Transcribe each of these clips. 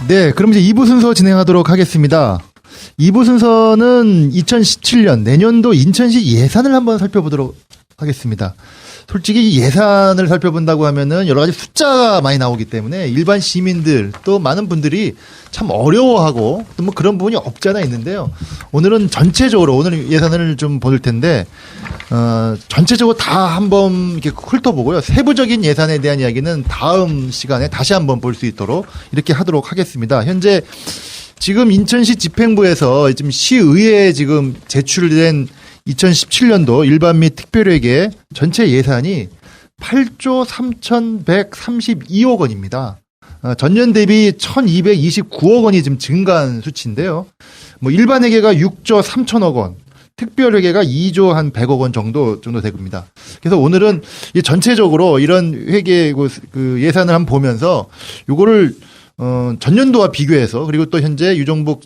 네, 그럼 이제 2부 순서 진행하도록 하겠습니다. 2부 순서는 2017년 내년도 인천시 예산을 한번 살펴보도록 하겠습니다. 솔직히 이 예산을 살펴본다고 하면은 여러 가지 숫자가 많이 나오기 때문에 일반 시민들 또 많은 분들이 참 어려워하고 또 뭐 그런 부분이 없지 않아 있는데요. 오늘은 전체적으로 오늘 예산을 좀 볼 텐데 전체적으로 다 한번 이렇게 훑어보고요. 세부적인 예산에 대한 이야기는 다음 시간에 다시 한번 볼 수 있도록 이렇게 하도록 하겠습니다. 현재 지금 인천시 집행부에서 지금 시의회에 지금 제출된 2017년도 일반 및 특별회계 전체 예산이 8조 3,132억 원입니다. 전년 대비 1,229억 원이 지금 증가한 수치인데요. 뭐 일반 회계가 6조 3천억 원, 특별 회계가 2조 한 100억 원 정도 됩니다. 그래서 오늘은 이 전체적으로 이런 회계 그 예산을 한번 보면서 요거를 전년도와 비교해서 그리고 또 현재 유정복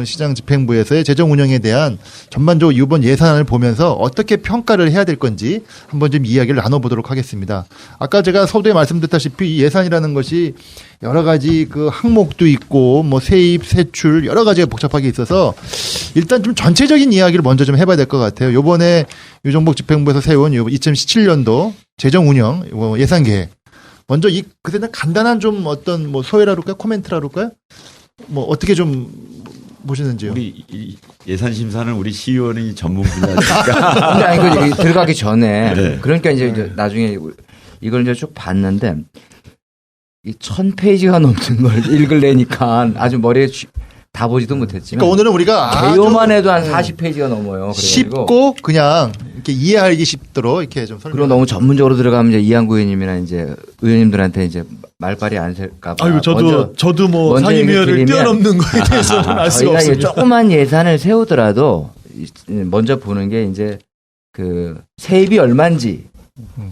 시장 집행부에서의 재정 운영에 대한 전반적으로 이번 예산을 보면서 어떻게 평가를 해야 될 건지 한번 좀 이야기를 나눠보도록 하겠습니다. 아까 제가 서두에 말씀드렸다시피 이 예산이라는 것이 여러 가지 그 항목도 있고 뭐 세입, 세출 여러 가지가 복잡하게 있어서 일단 좀 전체적인 이야기를 먼저 좀 해봐야 될 것 같아요. 요번에 유정복 집행부에서 세운 2017년도 재정 운영 예산 계획. 먼저 그때는 간단한 좀 어떤 뭐 소회라 그럴까요? 코멘트라 그럴까요? 뭐 어떻게 좀 보시는지요? 우리 예산 심사는 우리 시의원이 전문 분야니까. 근데 아니 그 들어가기 전에 네. 그러니까 이제 나중에 이걸 이제 쭉 봤는데 이 1000페이지가 넘는 걸 읽으려니까 아주 머리에 다 보지도 못했지만. 그러니까 오늘은 우리가 개요만 해도 한 40페이지가 넘어요. 쉽고 그냥 이렇게 이해하기 쉽도록 이렇게 좀 설명. 그리고 너무 전문적으로 들어가면 이제 이양구 의원님이나 이제 의원님들한테 이제 말빨이 안 셀까봐. 아이고 저도 뭐 상임위원을 뛰어넘는 거에 대해서는 알 수가 저희가 없습니다. 조그만 예산을 세우더라도 먼저 보는 게 이제 그 세입이 얼마인지,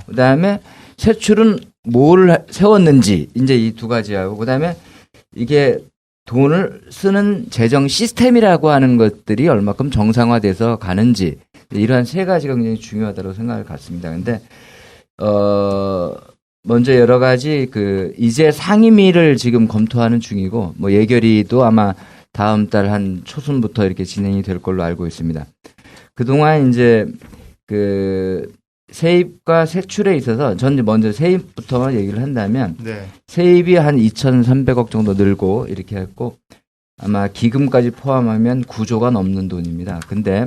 그다음에 세출은 뭘 세웠는지 이제 이 두 가지하고 그다음에 이게 돈을 쓰는 재정 시스템이라고 하는 것들이 얼마큼 정상화돼서 가는지 이러한 세 가지가 굉장히 중요하다고 생각을 갖습니다. 근데 먼저 여러 가지 이제 상임위를 지금 검토하는 중이고 뭐 예결위도 아마 다음 달 한 초순부터 이렇게 진행이 될 걸로 알고 있습니다. 그동안 이제 세입과 세출에 있어서 전 먼저 세입부터 얘기를 한다면 네. 세입이 한 2,300억 정도 늘고 이렇게 했고 아마 기금까지 포함하면 9조가 넘는 돈입니다. 근데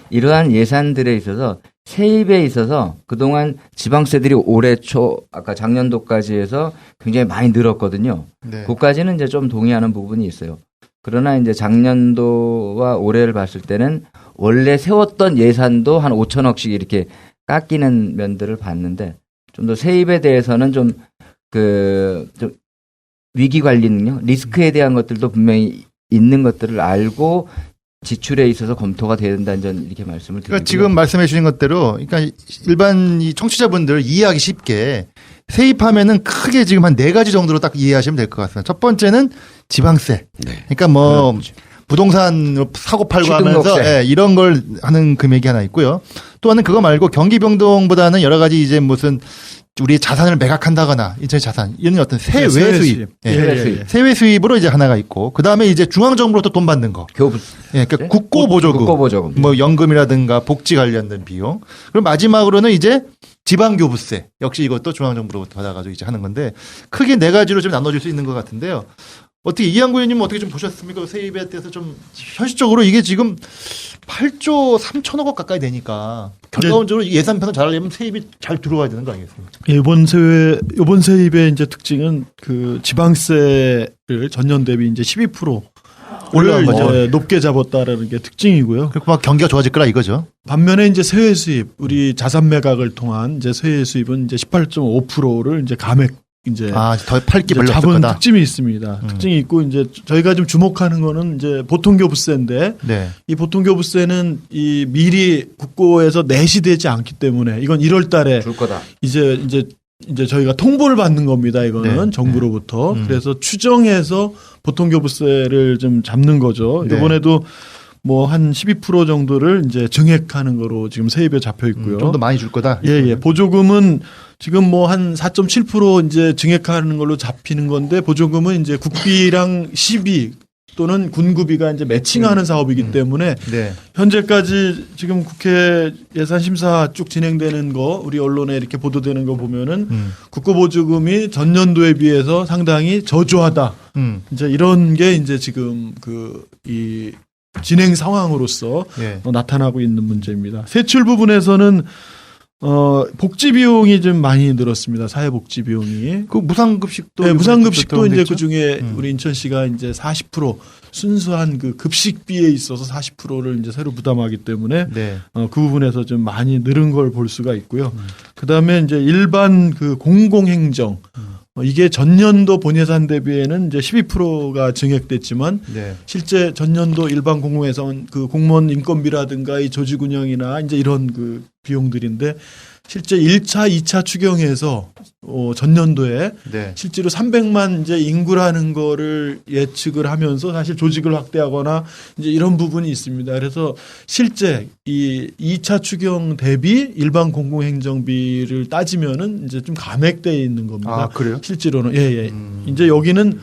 이러한 예산들에 있어서 세입에 있어서 그동안 지방세들이 올해 초 아까 작년도까지 해서 굉장히 많이 늘었거든요. 네. 그까지는 이제 좀 동의하는 부분이 있어요. 그러나 이제 작년도와 올해를 봤을 때는 원래 세웠던 예산도 한 5천억씩 이렇게 깎이는 면들을 봤는데 좀 더 세입에 대해서는 좀 위기 관리 능력, 리스크에 대한 것들도 분명히 있는 것들을 알고 지출에 있어서 검토가 돼야 된다는 점 이렇게 말씀을 드리고요. 그러니까 지금 말씀해 주신 것대로 그러니까 일반 이 청취자분들 이해하기 쉽게 세입하면은 크게 지금 한 4가지 정도로 딱 이해하시면 될 것 같습니다. 첫 번째는 지방세. 네. 그러니까 뭐 부동산 사고 팔고 하면서 이런 걸 하는 금액이 하나 있고요. 또 하나는 그거 말고 경기 변동보다는 여러 가지 이제 무슨 우리 자산을 매각한다거나 인천의 자산 이런 어떤 세외 수입, 세외 수입으로 이제 하나가 있고 그 다음에 이제 중앙 정부로부터 돈 받는 거, 그러니까 국고 보조금, 뭐 연금이라든가 복지 관련된 비용. 그리고 마지막으로는 이제 지방 교부세 역시 이것도 중앙 정부로부터 받아가지고 이제 하는 건데 크게 4가지로 좀 나눠질 수 있는 것 같은데요. 어떻게 이양구 의원님은 어떻게 좀 보셨습니까? 세입에 대해서 좀 현실적으로 이게 지금 8조 3천억 원 가까이 되니까 결과적으로 예산편을 잘하려면 세입이 잘 들어와야 되는 거 아니겠습니까? 이번 세입의 이제 특징은 지방세를 전년 대비 이제 12% 올라간 거죠. 높게 잡았다라는 게 특징이고요. 그리고 막 경기가 좋아질 거라 이거죠. 반면에 이제 세외 수입, 우리 자산 매각을 통한 이제 세외 수입은 이제 18.5%를 이제 감액 더 팔기 별로 없을 잡은 거다. 특징이 있습니다. 특징이 있고 이제 저희가 좀 주목하는 거는 이제 보통교부세인데 이 보통교부세는 이 미리 국고에서 내시되지 않기 때문에 이건 1월 달에 줄 거다. 이제 저희가 통보를 받는 겁니다. 이거는 정부로부터. 그래서 추정해서 보통교부세를 좀 잡는 거죠. 이번에도 뭐 한 12% 정도를 이제 증액하는 거로 지금 세입에 잡혀 있고요. 좀 더 많이 줄 거다. 예. 보조금은 지금 뭐 한 4.7% 이제 증액하는 걸로 잡히는 건데 보조금은 이제 국비랑 시비 또는 군구비가 이제 매칭하는 사업이기 때문에 네. 현재까지 지금 국회 예산심사 쭉 진행되는 거 우리 언론에 이렇게 보도되는 거 보면은 국고보조금이 전년도에 비해서 상당히 저조하다. 이제 이런 게 이제 지금 이 진행 상황으로서 예. 나타나고 있는 문제입니다. 세출 부분에서는 복지 비용이 좀 많이 늘었습니다. 사회복지 비용이. 그 무상급식도 네, 무상급식도 이제 들어오겠죠? 그 중에 우리 인천시가 이제 40% 순수한 그 급식비에 있어서 40%를 이제 새로 부담하기 때문에 네. 그 부분에서 좀 많이 늘은 걸 볼 수가 있고요. 그 다음에 이제 일반 그 공공행정 이게 전년도 본예산 대비에는 이제 12%가 증액됐지만 네. 실제 전년도 일반 공공에서는 그 공무원 인건비라든가 이 조직 운영이나 이제 이런 그 비용들인데 실제 1차, 2차 추경에서 전년도에 네. 실제로 300만 이제 인구라는 거를 예측을 하면서 사실 조직을 확대하거나 이제 이런 부분이 있습니다. 그래서 실제 이 2차 추경 대비 일반 공공행정비를 따지면은 이제 좀 감액되어 있는 겁니다. 아, 그래요? 실제로는 예. 이제 여기는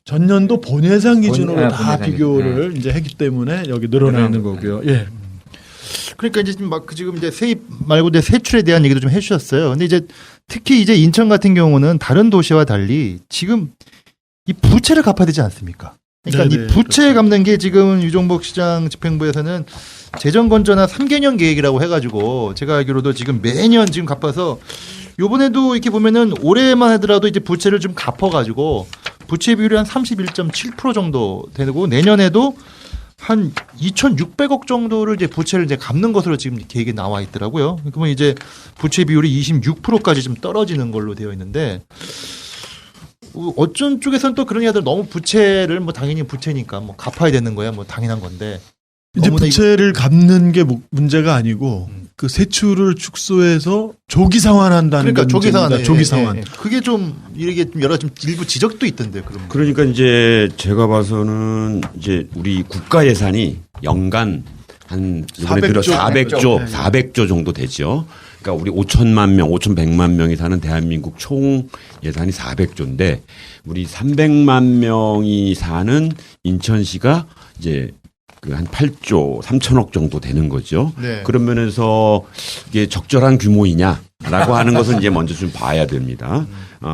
전년도 본예산 기준으로 다 본예산 비교를 이제 했기 때문에 여기 늘어나 있는 거고요. 예. 그러니까 이제 지금 이제 세입 말고 이제 세출에 대한 얘기도 좀 해주셨어요. 근데 이제 특히 이제 인천 같은 경우는 다른 도시와 달리 지금 이 부채를 갚아야 되지 않습니까? 그러니까 네네, 이 부채 갚는 게 지금 유종복 시장 집행부에서는 재정 건전화 3개년 계획이라고 해가지고 제가 알기로도 지금 매년 지금 갚아서 요번에도 이렇게 보면은 올해만 하더라도 이제 부채를 좀 갚아가지고 부채 비율이 한 31.7% 정도 되고 내년에도 한 2,600억 정도를 이제 부채를 이제 갚는 것으로 지금 계획에 나와 있더라고요. 그러면 이제 부채 비율이 26%까지 좀 떨어지는 걸로 되어 있는데 어쩐 쪽에서는 또 그런 애들 너무 부채를 뭐 당연히 부채니까 뭐 갚아야 되는 거야 뭐 당연한 건데 이제 너무나 부채를 갚는 게 문제가 아니고 그 세출을 축소해서 조기 상환한다는 그러니까 게 조기 상환, 문제입니다. 조기 상환. 그게 좀 이게 좀 여러 좀 일부 지적도 있던데요. 그런 그러니까 이제 제가 봐서는 이제 우리 국가 예산이 연간 한 이번에 들어 400조 정도 되죠. 그러니까 우리 5천만 명, 5,100만 명이 사는 대한민국 총 예산이 400조인데 우리 300만 명이 사는 인천시가 이제 그 한 8조 3천억 정도 되는 거죠. 네. 그런 면에서 이게 적절한 규모이냐라고 하는 것을 이제 먼저 좀 봐야 됩니다.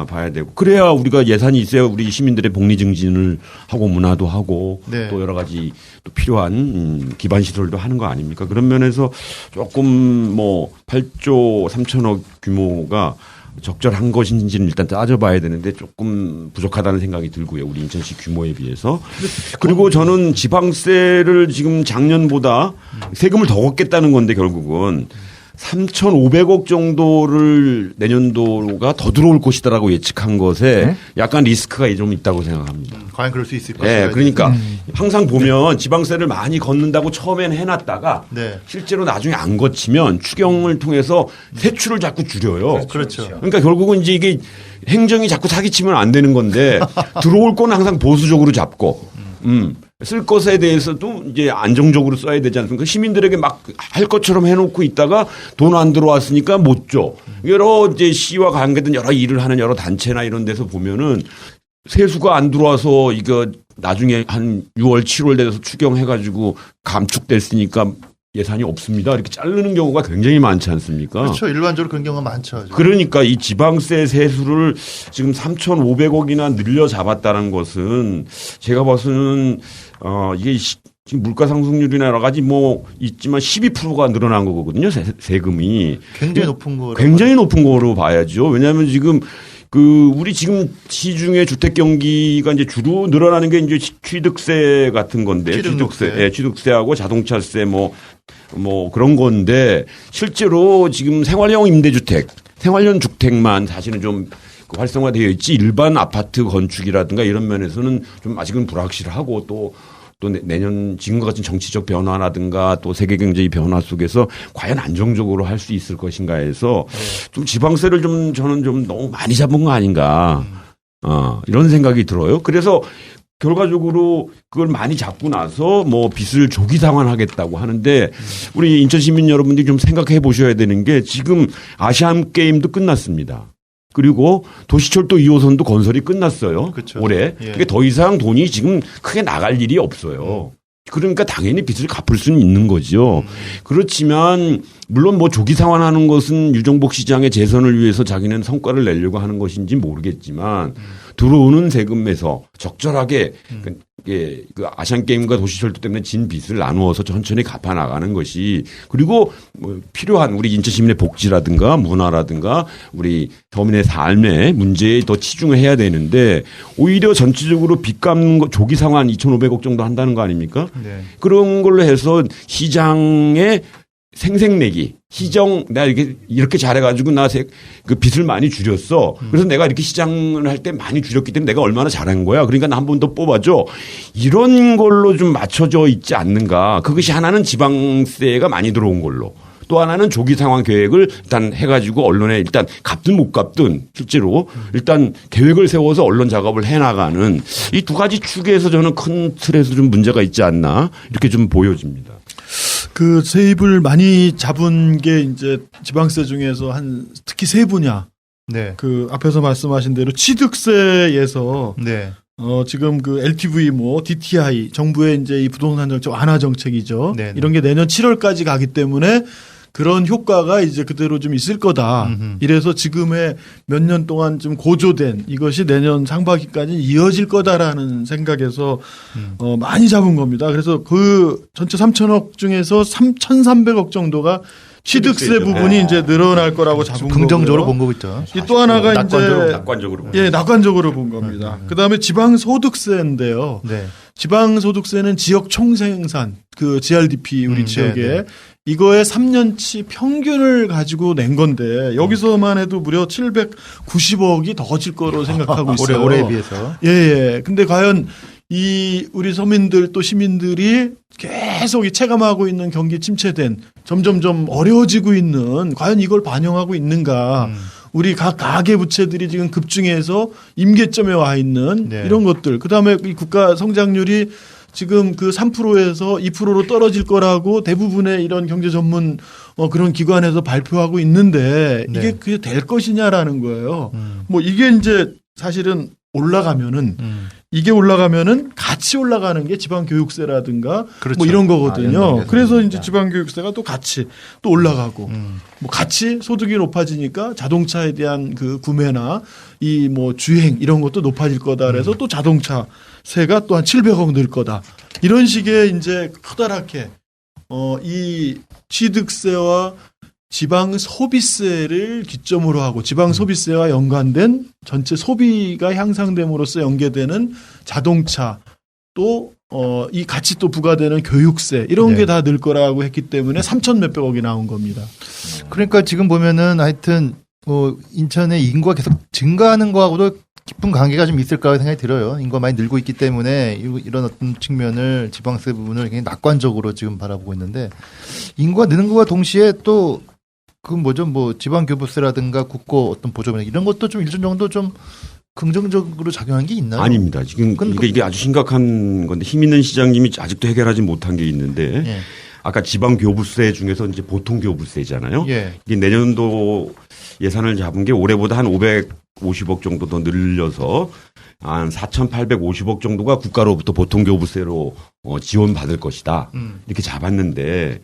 봐야 되고 그래야 우리가 예산이 있어야 우리 시민들의 복리 증진을 하고 문화도 하고 네. 또 여러 가지 또 필요한 기반 시설도 하는 거 아닙니까? 그런 면에서 조금 뭐 8조 3천억 규모가 적절한 것인지는 일단 따져봐야 되는데 조금 부족하다는 생각이 들고요. 우리 인천시 규모에 비해서. 그리고 저는 지방세를 지금 작년보다 세금을 더 걷겠다는 건데 결국은 3,500억 정도를 내년도가 더 들어올 것이다라고 예측한 것에 약간 리스크가 좀 있다고 생각합니다. 과연 그럴 수 있을까? 네, 그러니까 항상 보면 지방세를 많이 걷는다고 처음에는 해놨다가 네. 실제로 나중에 안 거치면 추경을 통해서 세출을 자꾸 줄여요. 그렇죠. 그러니까 결국은 이제 이게 행정이 자꾸 사기치면 안 되는 건데 들어올 건 항상 보수적으로 잡고 쓸 것에 대해서도 이제 안정적으로 써야 되지 않습니까? 시민들에게 막 할 것처럼 해놓고 있다가 돈 안 들어왔으니까 못 줘. 여러 이제 시와 관계된 여러 일을 하는 여러 단체나 이런 데서 보면은 세수가 안 들어와서 이거 나중에 한 6월, 7월 돼서 추경해가지고 감축됐으니까 예산이 없습니다. 이렇게 자르는 경우가 굉장히 많지 않습니까? 그렇죠. 일반적으로 그런 경우가 많죠. 그러니까 이 지방세 세수를 지금 3,500억이나 늘려 잡았다는 것은 제가 봐서는 이게 지금 물가 상승률이나 여러 가지 뭐 있지만 12%가 늘어난 거거든요. 세금이. 굉장히 높은 거. 굉장히 높은 거로 봐야죠. 왜냐하면 지금 우리 지금 시중에 주택 경기가 이제 주로 늘어나는 게 이제 취득세 같은 건데 취득세하고 자동차세 뭐 그런 건데 실제로 지금 생활형 임대주택, 생활형 주택만 사실은 좀 활성화되어 있지 일반 아파트 건축이라든가 이런 면에서는 좀 아직은 불확실하고 또 내년 지금과 같은 정치적 변화라든가 또 세계 경제의 변화 속에서 과연 안정적으로 할 수 있을 것인가 해서 좀 지방세를 저는 좀 너무 많이 잡은 거 아닌가. 이런 생각이 들어요. 그래서 결과적으로 그걸 많이 잡고 나서 뭐 빚을 조기 상환하겠다고 하는데 우리 인천 시민 여러분들이 좀 생각해 보셔야 되는 게 지금 아시안 게임도 끝났습니다. 그리고 도시철도 2호선도 건설이 끝났어요. 그렇죠. 올해. 예. 그게 더 이상 돈이 지금 크게 나갈 일이 없어요. 그러니까 당연히 빚을 갚을 수는 있는 거죠. 그렇지만 물론 뭐 조기 상환하는 것은 유정복 시장의 재선을 위해서 자기는 성과를 내려고 하는 것인지 모르겠지만 들어오는 세금에서 적절하게 그 아시안 게임과 도시철도 때문에 진 빚을 나누어서 천천히 갚아 나가는 것이 그리고 뭐 필요한 우리 인천 시민의 복지라든가 문화라든가 우리 서민의 삶의 문제에 더 치중을 해야 되는데 오히려 전체적으로 빚 갚는 거 조기 상환 2,500억 정도 한다는 거 아닙니까? 네. 그런 걸로 해서 시장의 생색내기, 시정, 내가 이렇게 잘해가지고 그 빚을 많이 줄였어. 그래서 내가 이렇게 시장을 할 때 많이 줄였기 때문에 내가 얼마나 잘한 거야. 그러니까 나 한 번 더 뽑아줘. 이런 걸로 좀 맞춰져 있지 않는가. 그것이 하나는 지방세가 많이 들어온 걸로. 또 하나는 조기 상환 계획을 일단 해가지고 언론에 일단 갚든 못 갚든 실제로 일단 계획을 세워서 언론 작업을 해나가는 이 두 가지 축에서 저는 큰 틀에서 좀 문제가 있지 않나 이렇게 좀 보여집니다. 그 세입을 많이 잡은 게 이제 지방세 중에서 특히 세 분야. 네. 그 앞에서 말씀하신 대로 취득세에서 네. 지금 그 LTV 뭐 DTI 정부의 이제 이 부동산 정책 완화 정책이죠. 네네. 이런 게 내년 7월까지 가기 때문에 그런 효과가 이제 그대로 좀 있을 거다. 이래서 지금의 몇 년 동안 좀 고조된 이것이 내년 상반기까지 이어질 거다라는 생각에서 많이 잡은 겁니다. 그래서 그 전체 3,000억 중에서 3,300억 정도가 취득세 취득세죠. 부분이 이제 늘어날 거라고 잡은 거고요. 긍정적으로 본 거고 있죠. 또 하나가 낙관적으로. 이제 낙관적으로 본 겁니다. 그다음에 지방소득세인데요. 네. 지방소득세는 지역 총생산 그 GRDP 우리 지역에 네. 이거의 3년치 평균을 가지고 낸 건데 여기서만 해도 무려 790억이 더 질 거로 생각하고 있어요. 올해에 비해서. 예. 근데 과연 이 우리 서민들 또 시민들이 계속 이 체감하고 있는 경기 침체된 점점점 어려워지고 있는 과연 이걸 반영하고 있는가? 우리 각 가계 부채들이 지금 급증해서 임계점에 와 있는 네. 이런 것들. 그다음에 이 국가 성장률이 지금 그 3%에서 2%로 떨어질 거라고 대부분의 이런 경제 전문 그런 기관에서 발표하고 있는데 네. 이게 그게 될 것이냐라는 거예요. 뭐 이게 이제 사실은 올라가면은 이게 올라가면은 같이 올라가는 게 지방교육세라든가 그렇죠. 뭐 이런 거거든요. 연동해서 그래서 그렇습니다. 이제 지방교육세가 또 같이 또 올라가고 뭐 같이 소득이 높아지니까 자동차에 대한 그 구매나 이 뭐 주행 이런 것도 높아질 거다. 그래서 또 자동차세가 또 한 700억 늘 거다. 이런 식의 이제 커다랗게 이 취득세와 지방 소비세를 기점으로 하고 지방 소비세와 연관된 전체 소비가 향상됨으로써 연계되는 자동차 또 이 같이 또 부과되는 교육세 이런 네. 게 다 늘 거라고 했기 때문에 3천 몇백억이 나온 겁니다. 그러니까 지금 보면은 하여튼 인천의 인구가 계속 증가하는 거하고도 깊은 관계가 좀 있을까 생각이 들어요. 인구가 많이 늘고 있기 때문에 이런 어떤 측면을 지방세 부분을 굉장히 낙관적으로 지금 바라보고 있는데 인구가 느는 것과 동시에 또 그 뭐죠 뭐 지방교부세라든가 국고 어떤 보조금 이런 것도 좀 일정 정도 좀 긍정적으로 작용한 게 있나요? 아닙니다. 지금 이게 아주 심각한 건데 힘 있는 시장님이 아직도 해결하지 못한 게 있는데 예. 아까 지방 교부세 중에서 이제 보통 교부세잖아요. 예. 이게 내년도 예산을 잡은 게 올해보다 한 550억 정도 더 늘려서 한 4,850억 정도가 국가로부터 보통 교부세로 지원받을 것이다. 이렇게 잡았는데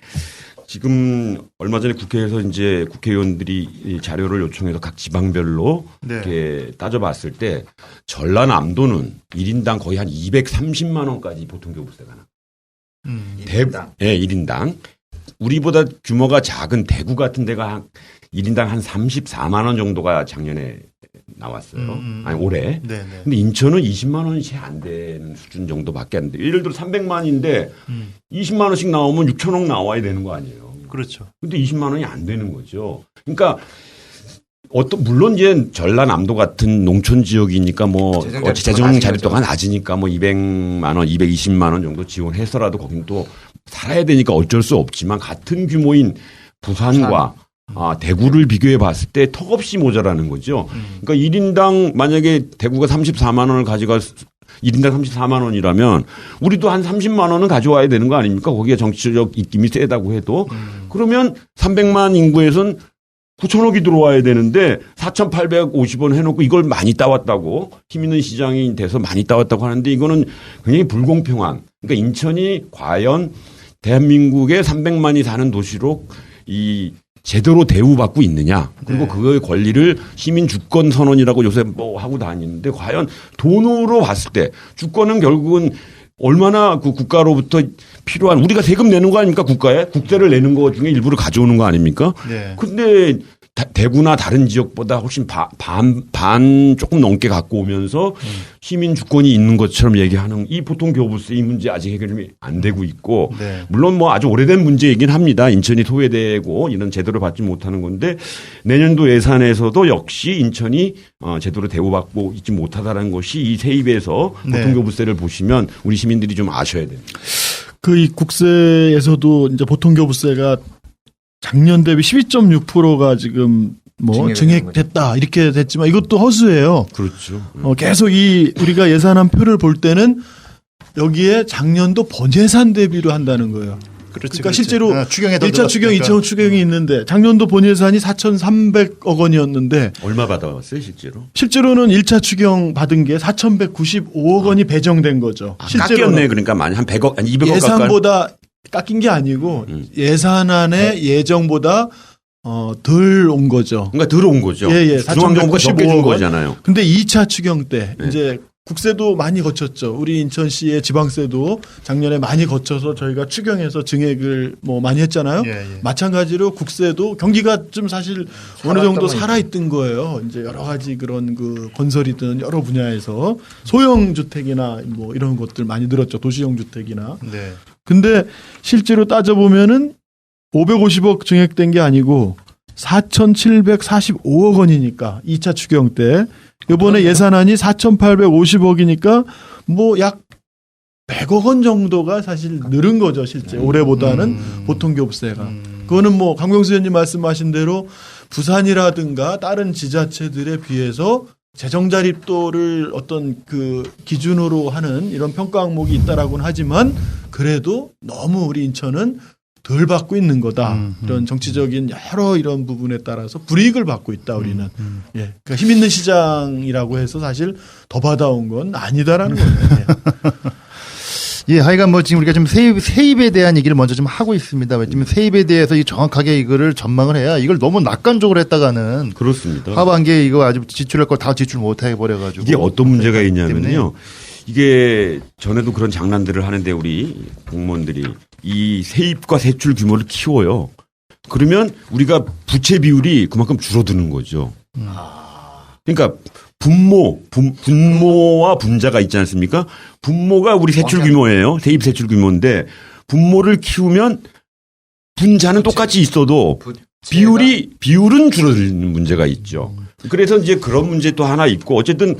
지금 얼마 전에 국회에서 이제 국회의원들이 이 자료를 요청해서 각 지방별로 네. 이렇게 따져봤을 때 전라남도는 1인당 거의 한 230만 원까지 보통 교부세가 나. 예, 1인당. 우리보다 규모가 작은 대구 같은 데가 한 1인당 한 34만 원 정도가 작년에 나왔어요. 아니 올해. 네네. 근데 인천은 20만 원이 채 안 되는 수준 정도밖에 안 돼요. 예를 들어 300만인데 20만 원씩 나오면 6천억 나와야 되는 거 아니에요. 그렇죠. 근데 20만 원이 안 되는 거죠. 그러니까 물론 이제 전라남도 같은 농촌 지역이니까 뭐 재정 자립도가 낮으니까 뭐 200만 원, 220만 원 정도 지원해서라도 거긴 또 살아야 되니까 어쩔 수 없지만 같은 규모인 부산과 대구를 비교해 봤을 때 턱없이 모자라는 거죠. 그러니까 1인당 만약에 대구가 34만 원을 가져갈 1인당 34만 원이라면 우리도 한 30만 원은 가져와야 되는 거 아닙니까? 거기에 정치적 입김이 세다고 해도. 그러면 300만 인구에선 9천억이 들어와야 되는데 4,850원 해놓고 이걸 많이 따왔다고 힘 있는 시장이 돼서 많이 따왔다고 하는데 이거는 굉장히 불공평한. 그러니까 인천이 과연 대한민국의 300만이 사는 도시로 이 제대로 대우받고 있느냐. 그리고 네. 그거의 권리를 시민 주권 선언이라고 요새 뭐 하고 다니는데 과연 돈으로 봤을 때 주권은 결국은 얼마나 그 국가로부터 필요한 우리가 세금 내는 거 아닙니까 국가에 국세를 내는 것 중에 일부를 가져오는 거 아닙니까? 네. 근데 대구나 다른 지역보다 훨씬 반 조금 넘게 갖고 오면서 시민 주권이 있는 것처럼 얘기하는 이 보통 교부세 이 문제 아직 해결이 안 되고 있고 네. 물론 뭐 아주 오래된 문제이긴 합니다. 인천이 소외되고 이런 제대로 받지 못하는 건데 내년도 예산에서도 역시 인천이 제대로 대우받고 있지 못하다는 것이 이 세입에서 네. 보통 교부세를 보시면 우리 시민들이 좀 아셔야 됩니다. 그 이 국세에서도 이제 보통교부세가 작년 대비 12.6%가 지금 뭐 증액됐다 이렇게 됐지만 이것도 허수예요. 그렇죠. 계속 이 우리가 예산안 표를 볼 때는 여기에 작년도 본예산 대비로 한다는 거예요. 그러니까 실제로 추경에 1차 추경, 2차 추경이 있는데 작년도 본예산이 4,300억 원이었는데 얼마 받아왔어요 실제로? 실제로는 1차 추경 받은 게 4,195억 원이 배정된 거죠. 깎였네. 그러니까 많이 한 100억, 한 200억 예산보다 깎인 게 아니고 예산안의 예정보다 덜 온 거죠. 그러니까 들어온 거죠. 예, 중앙정부가 적게 준 4,195억 원. 거잖아요. 근데 2차 추경 때 이제 국세도 많이 거쳤죠. 우리 인천시의 지방세도 작년에 많이 거쳐서 저희가 추경해서 증액을 뭐 많이 했잖아요. 예. 마찬가지로 국세도 경기가 좀 사실 어느 정도 살아있던 거예요. 이제 여러 가지 그런 그 건설이든 여러 분야에서 소형 주택이나 뭐 이런 것들 많이 늘었죠. 도시형 주택이나. 네. 근데 실제로 따져보면은 550억 증액된 게 아니고 4,745억 원이니까 2차 추경 때 이번에 예산안이 4,850억이니까 뭐 약 100억 원 정도가 사실 늘은 거죠, 실제. 올해보다는 보통교부세가. 그거는 뭐 강병수 의원님 말씀하신 대로 부산이라든가 다른 지자체들에 비해서 재정 자립도를 어떤 그 기준으로 하는 이런 평가 항목이 있다라고는 하지만 그래도 너무 우리 인천은 덜 받고 있는 거다. 이런 정치적인 여러 이런 부분에 따라서 불이익을 받고 있다, 우리는. 예. 그러니까 힘 있는 시장이라고 해서 사실 더 받아온 건 아니다라는 거예요. 예, 하여간 뭐 지금 우리가 좀 세입에 대한 얘기를 먼저 좀 하고 있습니다. 왜냐면 세입에 대해서 정확하게 이거를 전망을 해야 이걸 너무 낙관적으로 했다가는 그렇습니다. 하반기에 이거 아주 지출할 걸 다 지출 못 해버려가지고. 이게 어떤 문제가 있냐면요. 이게 전에도 그런 장난들을 하는데 우리 공무원들이 이 세입과 세출 규모를 키워요. 그러면 우리가 부채 비율이 그만큼 줄어드는 거죠. 그러니까 분모와 분자가 있지 않습니까? 분모가 우리 세출 규모예요. 세입 세출 규모인데 분모를 키우면 분자는 똑같이 있어도 비율은 줄어드는 문제가 있죠. 그래서 이제 그런 문제 또 하나 있고 어쨌든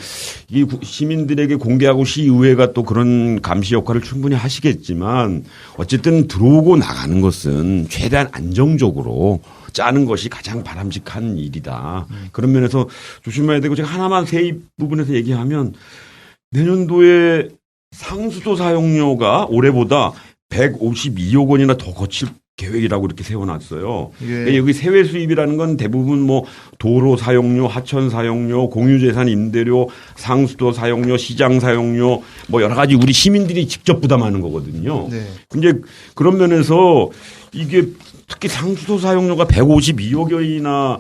이 시민들에게 공개하고 시의회가 또 그런 감시 역할을 충분히 하시겠지만 어쨌든 들어오고 나가는 것은 최대한 안정적으로 짜는 것이 가장 바람직한 일이다. 그런 면에서 조심해야 되고 제가 하나만 세입 부분에서 얘기하면 내년도에 상수도 사용료가 올해보다 152억 원이나 더 거칠 계획이라고 이렇게 세워놨어요. 예. 여기 세외 수입이라는 건 대부분 뭐 도로 사용료, 하천 사용료, 공유재산 임대료, 상수도 사용료, 시장 사용료 뭐 여러 가지 우리 시민들이 직접 부담하는 거거든요. 네. 근데 그런 면에서 이게 특히 상수도 사용료가 152억 원이나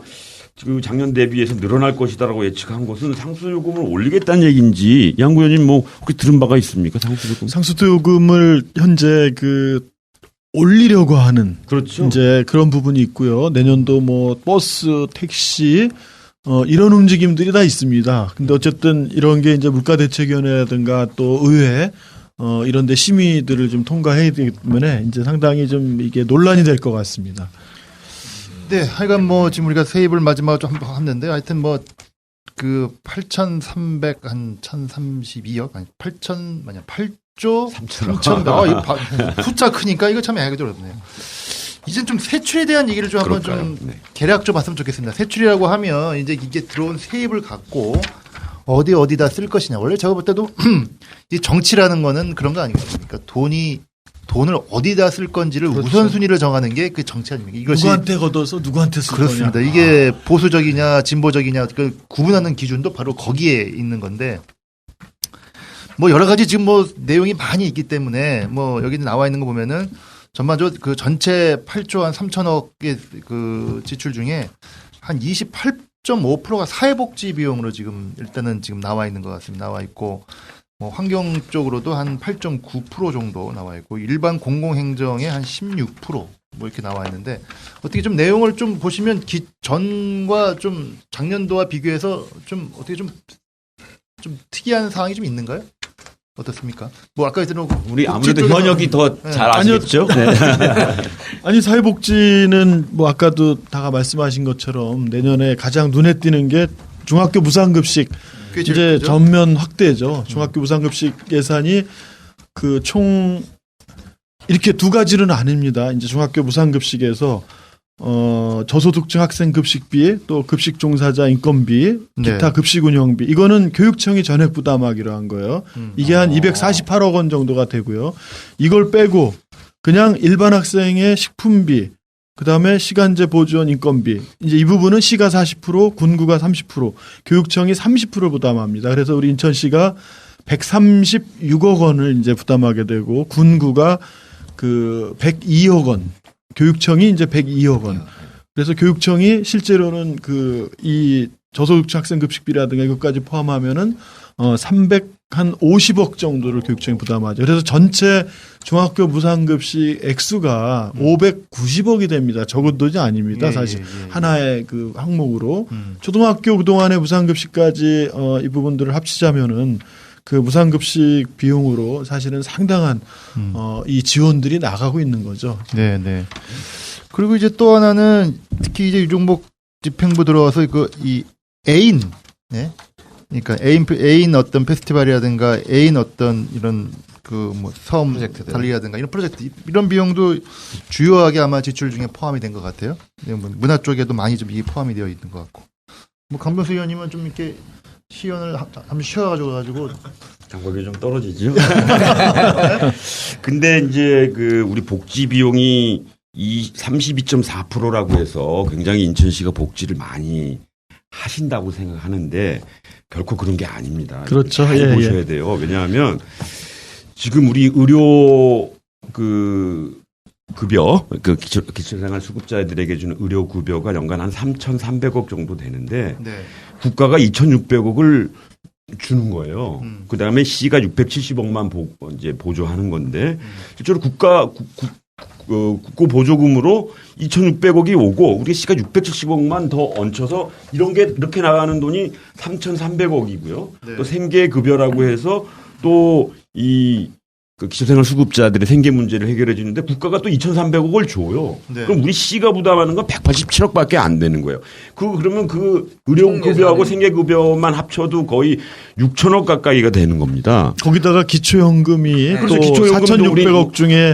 그 작년 대비해서 늘어날 것이다라고 예측한 것은 상수요금을 올리겠다는 얘기인지 양구 의원님 뭐 혹시 들은 바가 있습니까? 상수요금. 상수도요금을 현재 그 올리려고 하는 그렇죠. 이제 그런 부분이 있고요. 내년도 뭐 버스, 택시 이런 움직임들이 다 있습니다. 근데 어쨌든 이런 게 이제 물가대책위원회라든가 또 의회 이런 데 심의들을 좀 통과해야 되기 때문에 이제 상당히 좀 이게 논란이 될 것 같습니다. 네, 하여간 뭐 지금 우리가 세입을 마지막으로 좀 한번 했는데 하여튼 뭐 그 8,300 한 1,032억 아니 8조 3천 숫자 크니까 이거 참 애가 들었네요. 이제 좀 세출에 대한 얘기를 좀 한번 좀 네. 개략 좀 봤으면 좋겠습니다. 세출이라고 하면 이제 이게 들어온 세입을 갖고 어디다 쓸 것이냐. 원래 제가 볼 때도 이 정치라는 거는 그런 거 아니겠습니까? 돈을 어디다 쓸 건지를 그렇죠. 우선순위를 정하는 게 그 정치 아닙니까? 이것이 누구한테 걷어서 누구한테 쓸 그렇습니다. 거냐. 이게 보수적이냐 진보적이냐 그 구분하는 기준도 바로 거기에 있는 건데 뭐 여러 가지 지금 뭐 내용이 많이 있기 때문에 뭐 여기 나와 있는 거 보면은 전반적으로 그 전체 8조 한 3천억의 그 지출 중에 한 28.5%가 사회복지 비용으로 지금 일단은 지금 나와 있는 것 같습니다. 나와 있고 뭐 환경 쪽으로도 한 8.9% 정도 나와 있고 일반 공공행정의 한 16%뭐 이렇게 나와 있는데 어떻게 좀 내용을 좀 보시면 전과 좀 작년도와 비교해서 좀 어떻게 좀 특이한 사항이 좀 있는가요? 어떻습니까? 뭐 아까 들은 우리 아무래도 현역이 더 잘 아시겠죠? 네. 아니 사회복지는 뭐 아까도 다가 말씀하신 것처럼 내년에 가장 눈에 띄는 게 중학교 무상급식 이제 전면 확대죠. 중학교 무상급식 예산이 그 총 이렇게 두 가지는 아닙니다. 이제 중학교 무상급식에서 저소득층 학생 급식비 또 급식 종사자 인건비 기타 네. 급식 운영비 이거는 교육청이 전액 부담하기로 한 거예요. 이게 한 248억 원 정도가 되고요. 이걸 빼고 그냥 일반 학생의 식품비 그다음에 시간제 보조원 인건비 이제 이 부분은 시가 40% 군구가 30% 교육청이 30% 부담합니다. 그래서 우리 인천시가 136억 원을 이제 부담하게 되고 군구가 그 102억 원 교육청이 이제 102억 원. 그래서 교육청이 실제로는 그 이 저소득층 학생 급식비라든가 이것까지 포함하면은 350억 정도를 교육청이 부담하죠. 그래서 전체 중학교 무상급식 액수가 590억이 됩니다. 적은 돈이 아닙니다. 사실 하나의 그 항목으로 초등학교 그동안의 무상급식까지 이 부분들을 합치자면은 그 무상급식 비용으로 사실은 상당한 이 지원들이 나가고 있는 거죠. 네, 네. 그리고 이제 또 하나는 특히 이제 유종복 집행부 들어와서 이 애인, 네? 그러니까 애인 어떤 페스티벌이라든가 애인 어떤 이런 그 뭐 섬 프로젝트들. 달리기라든가 이런 프로젝트 이런 비용도 주요하게 아마 지출 중에 포함이 된 것 같아요. 네, 뭐 문화 쪽에도 많이 좀 이게 포함이 되어 있는 것 같고. 뭐 강병수 의원님은 좀 이렇게 시연을 한번 쉬어가지고 장벽이 좀 떨어지죠. 근데 이제 그 우리 복지 비용이 32.4%라고 해서 굉장히 인천시가 복지를 많이 하신다고 생각하는데 결코 그런 게 아닙니다. 그렇죠. 잘 예, 보셔야 예. 돼요. 왜냐하면 지금 우리 의료 그 급여 그 기초생활 수급자들에게 주는 의료 급여가 연간 한 3,300억 정도 되는데 네. 국가가 2,600억을 주는 거예요. 그 다음에 시가 670억만 이제 보조하는 건데 실제로 국고 보조금으로 2,600억이 오고 우리 시가 670억만 더 얹혀서 이렇게 나가는 돈이 3,300억이고요. 네. 또 생계급여라고 해서 또 그 기초생활 수급자들의 생계 문제를 해결해 주는데 국가가 또 2,300억을 줘요. 네. 그럼 우리 시가 부담하는 건 187억밖에 안 되는 거예요. 그러면 그 의료급여하고 생계급여만 합쳐도 거의 6천억 가까이가 되는 겁니다. 거기다가 기초연금이 그래서 또 기초연금도 4,600억 중에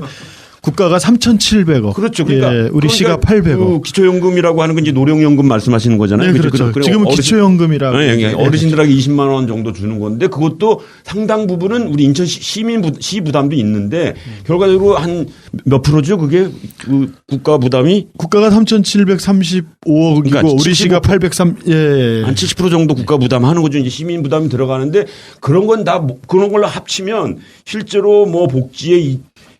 국가가 3,700억. 그렇죠. 그러니까 예, 우리 시가 그러니까 800억. 그 기초연금이라고 하는 건 이제 노령연금 말씀하시는 거잖아요. 네, 그렇죠. 그리고 지금은 기초연금이라고. 네, 어르신들에게 20만 원 정도 주는 건데 그것도 상당 부분은 우리 인천 시 부담도 있는데 결과적으로 한 몇 프로죠? 그게 그 국가 부담이 국가가 3,735억이고 그러니까 우리 시가 803. 예. 한 70% 정도 국가 부담하는 거죠. 이제 시민 부담이 들어가는데 그런 건 다 그런 걸로 합치면 실제로 뭐 복지에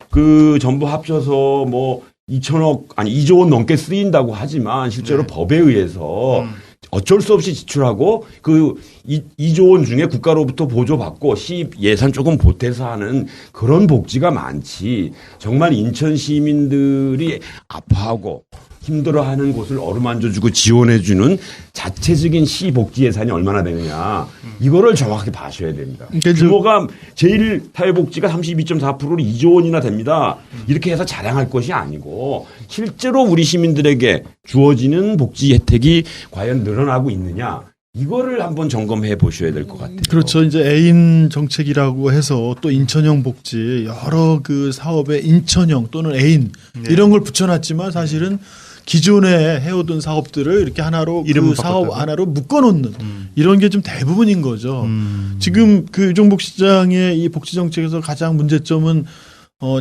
그 전부 합쳐서 뭐 2조 원 넘게 쓰인다고 하지만 실제로 법에 의해서 어쩔 수 없이 지출하고 그 2조 원 중에 국가로부터 보조받고 시 예산 조금 보태서 하는 그런 복지가 많지. 정말 인천 시민들이 아파하고 힘들어하는 곳을 어루만져주고 지원해주는 자체적인 시 복지 예산이 얼마나 되느냐. 이거를 정확히 봐셔야 됩니다. 규모가 제일 사회복지가 32.4%로 2조 원이나 됩니다. 이렇게 해서 자랑할 것이 아니고 실제로 우리 시민들에게 주어지는 복지 혜택이 과연 늘어나고 있느냐. 이거를 한번 점검해 보셔야 될 것 같아요. 그렇죠. 이제 애인 정책이라고 해서 또 인천형 복지 여러 그 사업에 인천형 또는 애인 이런 걸 붙여놨지만 사실은 기존에 해오던 사업들을 이렇게 하나로 이름 그 사업 바꿨다고? 하나로 묶어놓는 이런 게 좀 대부분인 거죠. 음. 지금 그 유종복 시장의 이 복지 정책에서 가장 문제점은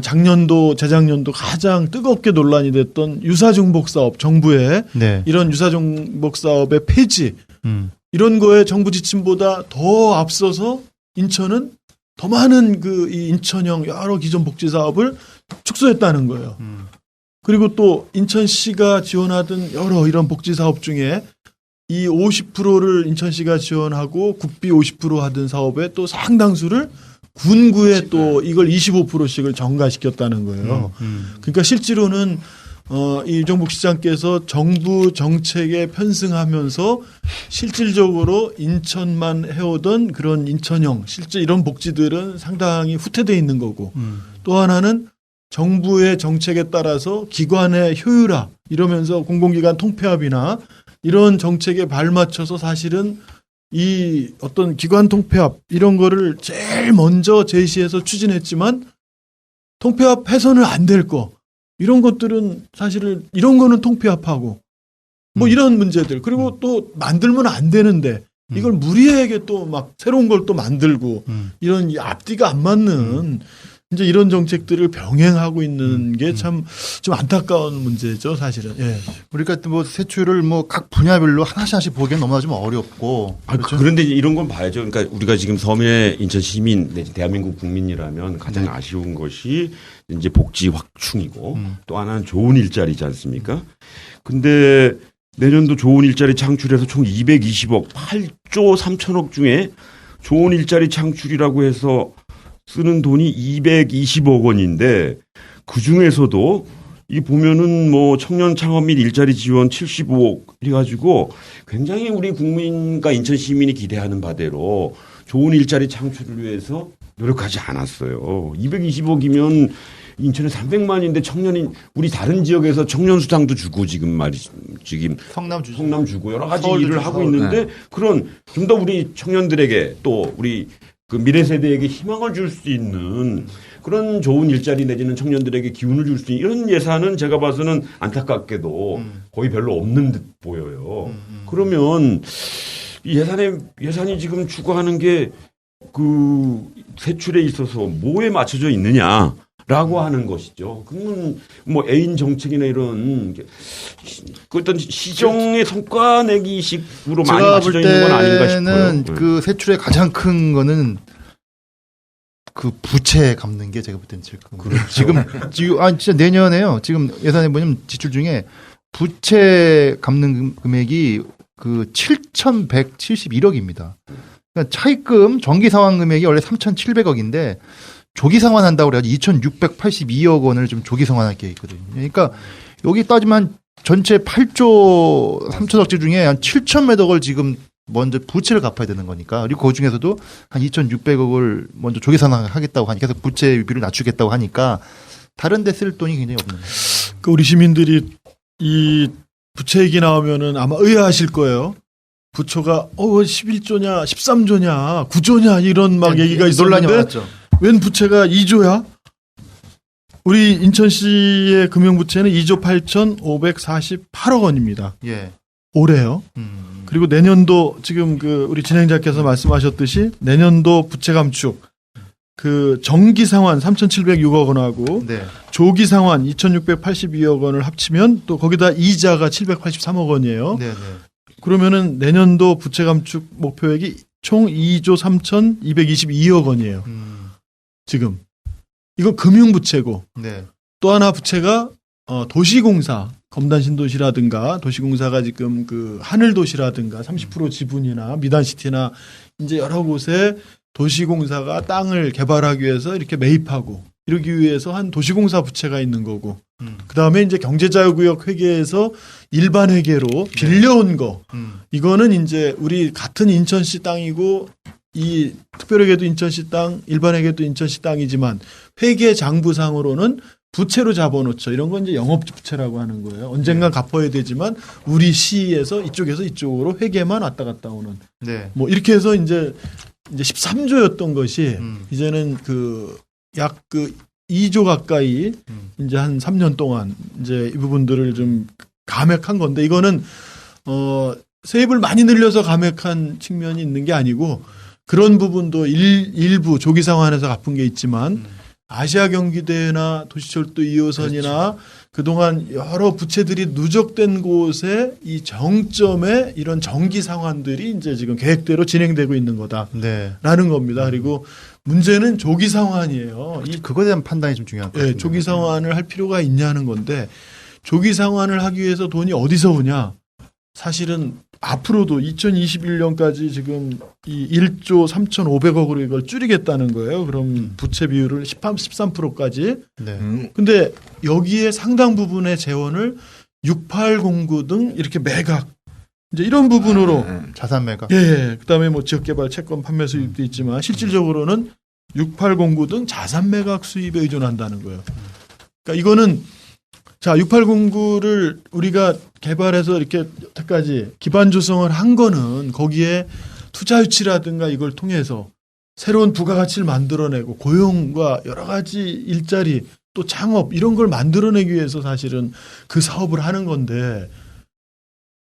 작년도 재작년도 가장 뜨겁게 논란이 됐던 유사중복 사업 정부의 네. 이런 유사중복 사업의 폐지 음. 이런 거에 정부 지침보다 더 앞서서 인천은 더 많은 그 이 인천형 여러 기존 복지 사업을 축소했다는 거예요. 그리고 또 인천시가 지원하던 여러 이런 복지 사업 중에 이 50%를 인천시가 지원하고 국비 50% 하던 사업에 또 상당수를 군구에 또 이걸 25%씩을 전가시켰다는 거예요. 그러니까 실제로는 이 유종복 시장께서 정부 정책에 편승하면서 실질적으로 인천만 해오던 그런 인천형 실제 이런 복지들은 상당히 후퇴돼 있는 거고 또 하나는 정부의 정책에 따라서 기관의 효율화 이러면서 공공기관 통폐합이나 이런 정책에 발맞춰서 사실은 이 어떤 기관 통폐합 이런 거를 제일 먼저 제시해서 추진했지만 통폐합 해서는 안 될 거 이런 것들은 사실은 이런 거는 통폐합하고 뭐 이런 문제들 그리고 또 만들면 안 되는데 이걸 무리하게 또 막 새로운 걸 또 만들고 이런 이 앞뒤가 안 맞는 이제 이런 정책들을 병행하고 있는 게 참 좀 안타까운 문제죠, 사실은. 예. 우리가 뭐 세출을 뭐 각 분야별로 하나씩 보기엔 너무나 좀 어렵고. 그렇죠? 그런데 이런 건 봐야죠. 그러니까 우리가 지금 섬의 인천 시민 내지 대한민국 국민이라면 가장 아쉬운 것이 이제 복지 확충이고 또 하나는 좋은 일자리지 않습니까? 근데 내년도 좋은 일자리 창출해서 총 220억, 8조 3천억 중에 좋은 일자리 창출이라고 해서 쓰는 돈이 220억 원인데 그 중에서도 이 보면은 뭐 청년 창업 및 일자리 지원 75억 해가지고 굉장히 우리 국민과 인천 시민이 기대하는 바대로 좋은 일자리 창출을 위해서 노력하지 않았어요. 220억이면 인천에 300만인데 청년인 우리 다른 지역에서 청년 수당도 주고 지금 지금 성남 주죠. 성남 주고 여러 가지 서울도 일을 주죠, 하고 서울. 있는데 그런 좀 더 우리 청년들에게 또 우리 그 미래 세대에게 희망을 줄 수 있는 그런 좋은 일자리 내지는 청년들에게 기운을 줄 수 있는 이런 예산은 제가 봐서는 안타깝게도 거의 별로 없는 듯 보여요. 그러면 이 예산이 지금 추구하는 게 그 세출에 있어서 뭐에 맞춰져 있느냐라고 하는 것이죠. 그러면 뭐 애인 정책이나 이런 그 어떤 시정의 성과 내기식으로 많이 제가 맞춰져 볼 있는 건 아닌가 싶어요. 때는 그 세출의 가장 큰 거는 그 부채 갚는 게 제가 볼 때는 제일 큰 거예요. 지금 진짜 내년에요. 지금 예산에 보면 지출 중에 부채 갚는 금액이 그 7,171억입니다. 그러니까 차입금 정기 상환 금액이 원래 3,700억인데 조기 상환한다고 그래가지고 2,682억 원을 좀 조기 상환할 게 있거든요. 그러니까 여기 따지면 전체 8조 3천억지 중에 한 7,000몇억을 지금 먼저 부채를 갚아야 되는 거니까. 그리고 그 중에서도 한 2,600억을 먼저 조기 상환하겠다고 하니까 그래서 부채 비율을 낮추겠다고 하니까 다른 데 쓸 돈이 굉장히 없는 거예요. 그 우리 시민들이 이 부채 얘기 나오면은 아마 의아하실 거예요. 부처가 11조냐, 13조냐, 9조냐 이런 막 얘기가 논란이 있었는데 많았죠. 웬 부채가 2조야? 우리 인천시의 금융부채는 2조 8,548억 원입니다. 예. 올해요. 그리고 내년도 지금 그 우리 진행자께서 말씀하셨듯이 내년도 부채 감축 그 정기 상환 3,706억 원하고 네. 조기 상환 2,682억 원을 합치면 또 거기다 이자가 783억 원이에요. 네, 네. 그러면은 내년도 부채 감축 목표액이 총 2조 3,222억 원이에요. 지금 이거 금융부채고 네. 또 하나 부채가 도시공사 검단 신도시라든가 도시공사가 지금 그 하늘도시라든가 30% 지분이나 미단시티나 이제 여러 곳에 도시공사가 땅을 개발하기 위해서 이렇게 매입하고 이러기 위해서 한 도시공사 부채가 있는 거고 그 다음에 이제 경제자유구역 회계에서 일반 회계로 빌려온 거 이거는 이제 우리 같은 인천시 땅이고 이 특별회계도 인천시 땅, 일반회계도 인천시 땅이지만 회계 장부상으로는 부채로 잡아놓죠. 이런 건 이제 영업부채라고 하는 거예요. 언젠가 갚아야 되지만 우리 시에서 이쪽에서 이쪽으로 회계만 왔다 갔다 오는. 네. 뭐 이렇게 해서 이제 13조였던 것이 이제는 그 약 그 2조 가까이 이제 한 3년 동안 이제 이 부분들을 좀 감액한 건데 이거는 세입을 많이 늘려서 감액한 측면이 있는 게 아니고 그런 부분도 일부 조기 상환해서 갚은 게 있지만 아시아 경기대나 도시철도 2호선이나 그동안 여러 부채들이 누적된 곳에 이 정점에 이런 정기 상환들이 이제 지금 계획대로 진행되고 있는 거다라는 네. 겁니다. 그리고 문제는 조기 상환이에요. 그거에 대한 판단이 좀 중요한 것 같아요. 조기 상환을 할 필요가 있냐는 건데 조기 상환을 하기 위해서 돈이 어디서 오냐? 사실은 앞으로도 2021년까지 지금 이 1조 3,500억으로 이걸 줄이겠다는 거예요. 그럼 부채 비율을 13%까지. 네. 근데 여기에 상당 부분의 재원을 6809 등 이렇게 매각 이제 이런 부분으로 자산 매각. 예. 그다음에 뭐 지역개발 채권 판매 수입도 있지만 실질적으로는 6809 등 자산 매각 수입에 의존한다는 거예요. 그러니까 이거는 자, 6809를 우리가 개발해서 이렇게 여태까지 기반 조성을 한 거는 거기에 투자 유치라든가 이걸 통해서 새로운 부가가치를 만들어내고 고용과 여러 가지 일자리 또 창업 이런 걸 만들어내기 위해서 사실은 그 사업을 하는 건데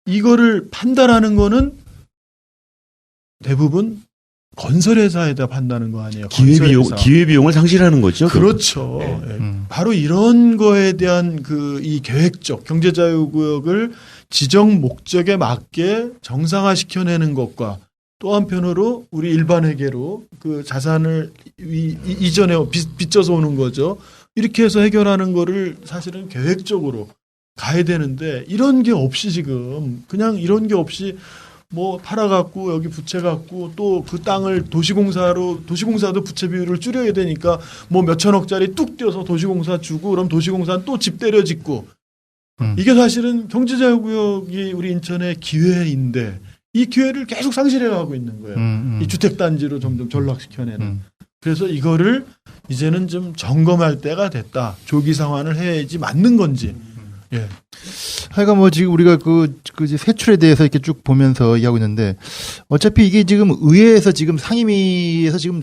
이거를 판단하는 거는 대부분 건설회사에다 판다는 거 아니에요. 건설회사. 기회비용을 상실하는 거죠. 그렇죠. 예. 바로 이런 거에 대한 그 이 계획적 경제자유구역을 지정 목적에 맞게 정상화 시켜내는 것과 또 한편으로 우리 일반 회계로 그 자산을 이전에 빚져서 오는 거죠. 이렇게 해서 해결하는 거를 사실은 계획적으로 가야 되는데 이런 게 없이 지금 그냥 이런 게 없이 뭐 팔아갖고 여기 부채 갖고 또 그 땅을 도시공사도 부채 비율을 줄여야 되니까 뭐 몇천억짜리 뚝 떼어서 도시공사 주고 그럼 도시공사는 또 집 때려 짓고 이게 사실은 경제자유구역이 우리 인천의 기회인데 이 기회를 계속 상실해가고 있는 거예요. 이 주택단지로 점점 전락시켜내는. 그래서 이거를 이제는 좀 점검할 때가 됐다. 조기 상환을 해야지 맞는 건지. 예. 하여간 뭐 지금 우리가 그 세출에 대해서 이렇게 쭉 보면서 얘기하고 있는데 어차피 이게 지금 의회에서 지금 상임위에서 지금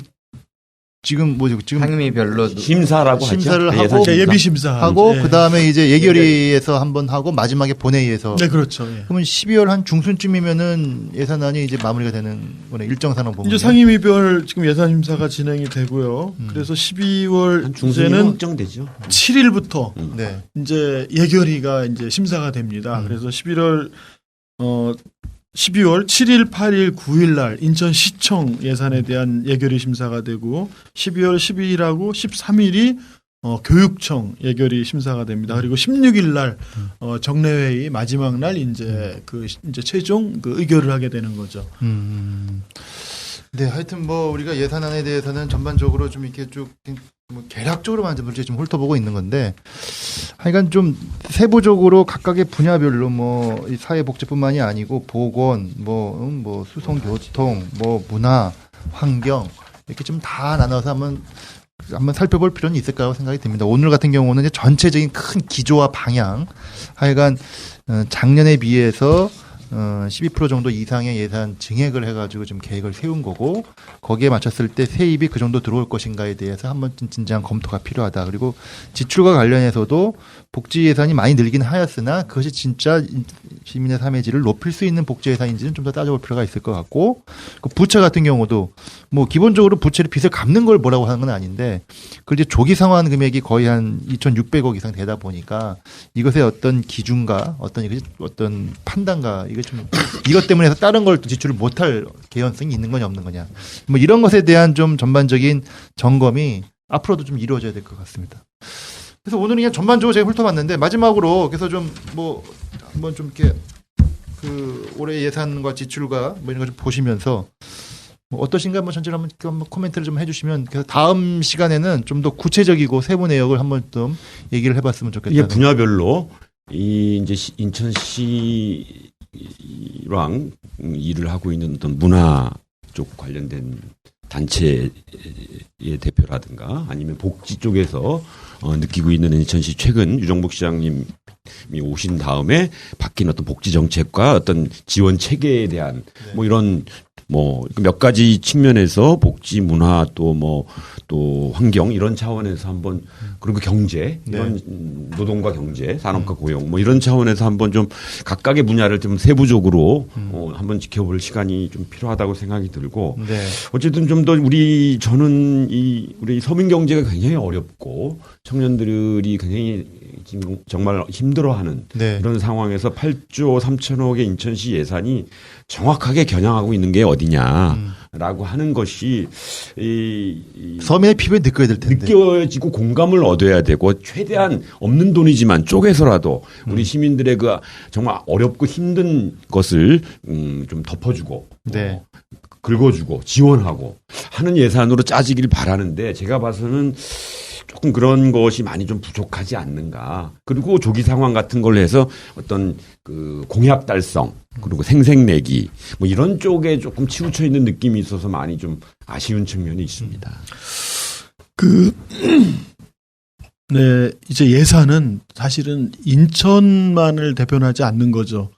상임위별로 심사라고 심사를 하죠. 하고 예비 심사 하고 예. 그다음에 이제 예결위에서 한번 하고 마지막에 본회의에서 네, 그렇죠. 예. 그러면 12월 한 중순쯤이면은 예산안이 이제 마무리가 되는 거네. 일정 산업 보면. 이제 상임위별 지금 예산 심사가 진행이 되고요. 그래서 12월 중순이면 이제는 확정되죠. 7일부터 네. 이제 예결위가 이제 심사가 됩니다. 그래서 12월 7일, 8일, 9일 날 인천시청 예산에 대한 예결위 심사가 되고 12월 12일하고 13일이 교육청 예결위 심사가 됩니다. 그리고 16일 날 정례회의 마지막 날 이제 이제 최종 그 의결을 하게 되는 거죠. 네, 하여튼 뭐 우리가 예산안에 대해서는 전반적으로 좀 이렇게 쭉 뭐 개략적으로만 좀 훑어보고 있는 건데, 하여간 좀 세부적으로 각각의 분야별로 뭐 이 사회복지뿐만이 아니고 보건, 뭐 수송교통, 뭐 문화, 환경 이렇게 좀 다 나눠서 한번 살펴볼 필요는 있을 거라고 생각이 듭니다. 오늘 같은 경우는 이제 전체적인 큰 기조와 방향, 하여간 작년에 비해서 12% 정도 이상의 예산 증액을 해가지고 좀 계획을 세운 거고, 거기에 맞췄을 때 세입이 그 정도 들어올 것인가에 대해서 한번 진지한 검토가 필요하다. 그리고 지출과 관련해서도 복지 예산이 많이 늘긴 하였으나 그것이 진짜 시민의 삶의 질을 높일 수 있는 복지 예산인지는 좀 더 따져볼 필요가 있을 것 같고, 그 부채 같은 경우도 뭐 기본적으로 부채를 빚을 갚는 걸 뭐라고 하는 건 아닌데, 그 이제 조기 상환 금액이 거의 한 2,600억 이상 되다 보니까 이것의 어떤 기준과 어떤 판단과 이게 좀 이것 때문에 해서 다른 걸 지출을 못할 개연성이 있는 거냐 없는 거냐, 뭐 이런 것에 대한 좀 전반적인 점검이 앞으로도 좀 이루어져야 될 것 같습니다. 그래서 오늘은 그냥 전반적으로 제가 훑어봤는데, 마지막으로 그래서 좀 뭐 한번 좀 이렇게 그 올해 예산과 지출과 뭐 이런 거 좀 보시면서 뭐 어떠신가 한번 전체로 한번 코멘트를 좀 해주시면, 그래서 다음 시간에는 좀 더 구체적이고 세부 내역을 한번 좀 얘기를 해봤으면 좋겠다. 이게 분야별로 이제 인천시랑 일을 하고 있는 어떤 문화 쪽 관련된 단체의 대표라든가 아니면 복지 쪽에서 느끼고 있는 인천시 최근 유정복 시장님이 오신 다음에 바뀐 어떤 복지 정책과 어떤 지원 체계에 대한 뭐 이런 뭐 몇 가지 측면에서 복지, 문화 또 환경 이런 차원에서 한번 그리고 경제 이런 노동과 경제, 산업과 고용 뭐 이런 차원에서 한번 좀 각각의 분야를 좀 세부적으로 한번 지켜볼 시간이 좀 필요하다고 생각이 들고 네. 어쨌든 좀 더 저는 우리 서민 경제가 굉장히 어렵고 청년들이 굉장히 지금 정말 힘들어하는 네. 이런 상황에서 8조 3천억의 인천시 예산이 정확하게 겨냥하고 있는 게 어디냐라고 하는 것이 서민의 피부에 느껴야 될 텐데. 느껴지고 공감을 얻어야 되고 최대한 없는 돈이지만 쪼개서라도 우리 시민들의 그 정말 어렵고 힘든 것을 좀 덮어주고 네. 긁어주고 지원하고 하는 예산으로 짜지길 바라는데 제가 봐서는 조금 그런 것이 많이 좀 부족하지 않는가. 그리고 조기 상황 같은 걸로 해서 어떤 그 공약 달성 그리고 생색내기 뭐 이런 쪽에 조금 치우쳐 있는 느낌이 있어서 많이 좀 아쉬운 측면이 있습니다. 네, 이제 예산은 사실은 인천만을 대변하지 않는 거죠.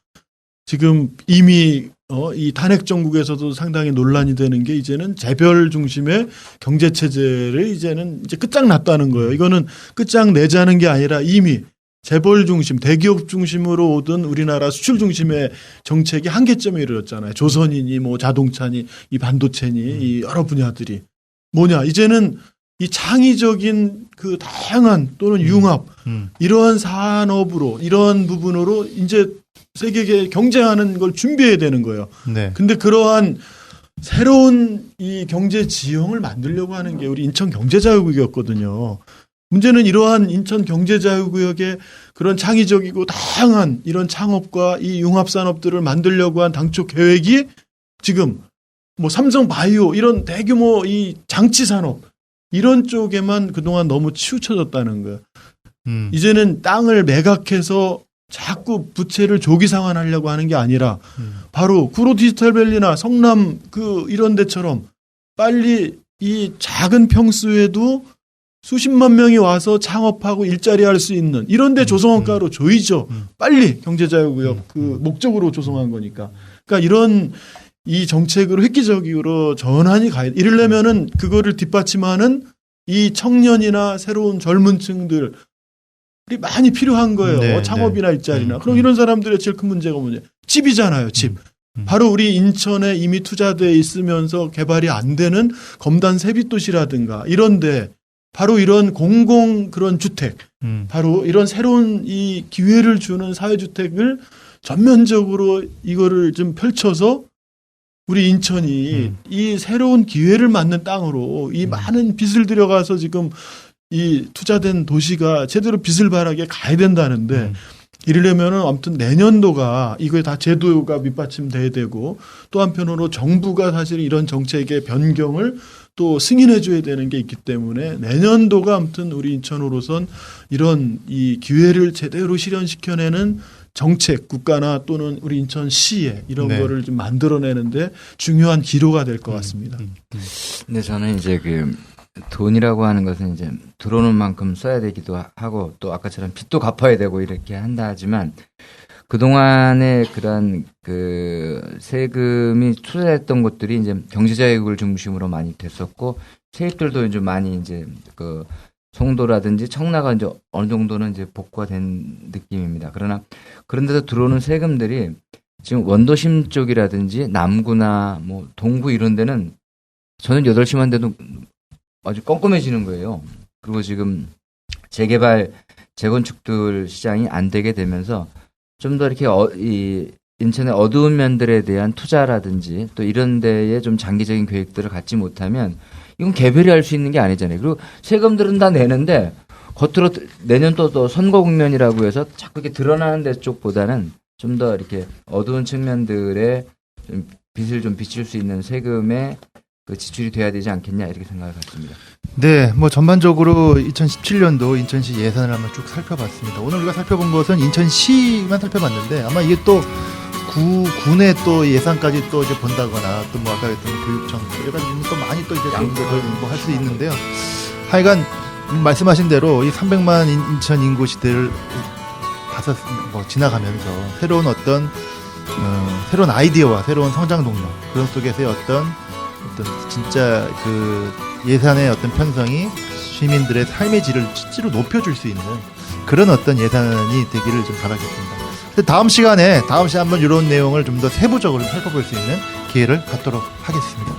지금 이미 이 탄핵 정국에서도 상당히 논란이 되는 게 이제는 재벌 중심의 경제 체제를 이제는 이제 끝장났다는 거예요. 이거는 끝장내자는 게 아니라 이미 재벌 중심, 대기업 중심으로 오던 우리나라 수출 중심의 정책이 한계점에 이르렀잖아요. 조선이니 뭐 자동차니 이 반도체니 이 여러 분야들이 뭐냐 이제는 이 창의적인 그 다양한 또는 융합 이러한 산업으로 이러한 부분으로 이제 세계에 경쟁하는 걸 준비해야 되는 거예요. 네. 근데 그러한 새로운 이 경제 지형을 만들려고 하는 게 우리 인천 경제자유구역이었거든요. 문제는 이러한 인천 경제자유구역의 그런 창의적이고 다양한 이런 창업과 이 융합산업들을 만들려고 한 당초 계획이 지금 뭐 삼성바이오 이런 대규모 이 장치산업 이런 쪽에만 그동안 너무 치우쳐졌다는 거예요. 이제는 땅을 매각해서 자꾸 부채를 조기 상환하려고 하는 게 아니라 바로 구로 디지털밸리나 성남 그 이런 데처럼 빨리 이 작은 평수에도 수십만 명이 와서 창업하고 일자리 할 수 있는 이런 데 조성원가로 조이죠. 빨리 경제자유구역 그 목적으로 조성한 거니까. 그러니까 이런 이 정책으로 획기적으로 전환이 가야 돼. 이러려면은 그거를 뒷받침하는 이 청년이나 새로운 젊은 층들 이 많이 필요한 거예요. 네, 창업이나 일자리나. 그럼 이런 사람들의 제일 큰 문제가 뭐냐? 집이잖아요. 집. 바로 우리 인천에 이미 투자돼 있으면서 개발이 안 되는 검단 세빛도시라든가 이런데 바로 이런 공공 그런 주택, 바로 이런 새로운 이 기회를 주는 사회주택을 전면적으로 이거를 좀 펼쳐서 우리 인천이 이 새로운 기회를 맞는 땅으로 이 많은 빚을 들여가서 지금 이 투자된 도시가 제대로 빚을 바라게 가야 된다는데 이러려면은 아무튼 내년도가 이거에 다 제도가 밑받침돼야 되고 또 한편으로 정부가 사실 이런 정책의 변경을 또 승인해 줘야 되는 게 있기 때문에 내년도가 아무튼 우리 인천으로선 이런 이 기회를 제대로 실현시켜내는 정책 국가나 또는 우리 인천시에 이런 네. 거를 좀 만들어내는데 중요한 기로가 될 것 같습니다. 근데 저는 이제 그 돈이라고 하는 것은 이제 들어오는 만큼 써야 되기도 하고 또 아까처럼 빚도 갚아야 되고 이렇게 한다 하지만 그동안에 그런 그 세금이 투자했던 것들이 이제 경제자유국을 중심으로 많이 됐었고 세입들도 이제 많이 이제 그 송도라든지 청라가 이제 어느 정도는 이제 복구가 된 느낌입니다. 그러나 그런 데서 들어오는 세금들이 지금 원도심 쪽이라든지 남구나 뭐 동구 이런 데는 저는 8시만 돼도 아주 껌껌해지는 거예요. 그리고 지금 재개발, 재건축들 시장이 안 되게 되면서 좀 더 이렇게 이 인천의 어두운 면들에 대한 투자라든지 또 이런 데에 좀 장기적인 계획들을 갖지 못하면 이건 개별이 할 수 있는 게 아니잖아요. 그리고 세금들은 다 내는데 겉으로 내년도 또 선거 국면이라고 해서 자꾸 이렇게 드러나는 데 쪽보다는 좀 더 이렇게 어두운 측면들에 좀 빚을 좀 비칠 수 있는 세금의 그 지출이 돼야 되지 않겠냐 이렇게 생각을 갖습니다. 네, 뭐 전반적으로 2017년도 인천시 예산을 한번 쭉 살펴봤습니다. 오늘 우리가 살펴본 것은 인천시만 살펴봤는데 아마 이게 또 군의 또 예산까지 또 이제 본다거나 또 뭐 아까 했던 교육청 여러 가지 또 많이 또 이제 뭐 할 수 있는데요. 하여간 말씀하신 대로 이 300만 인천 인구 시대를 뭐 지나가면서 새로운 어떤 새로운 아이디어와 새로운 성장 동력 그런 속에서의 어떤 진짜 그 예산의 어떤 편성이 시민들의 삶의 질을 실제로 높여줄 수 있는 그런 어떤 예산이 되기를 좀 바라겠습니다. 다음 시간에 한번 이런 내용을 좀 더 세부적으로 살펴볼 수 있는 기회를 갖도록 하겠습니다.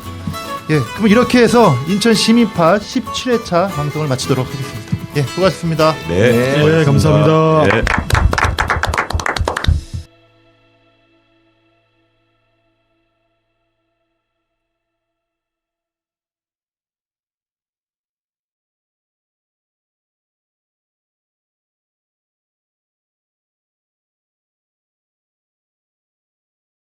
예, 그럼 이렇게 해서 인천 시민파 17회차 방송을 마치도록 하겠습니다. 예, 수고하셨습니다. 네, 네, 감사합니다. 네.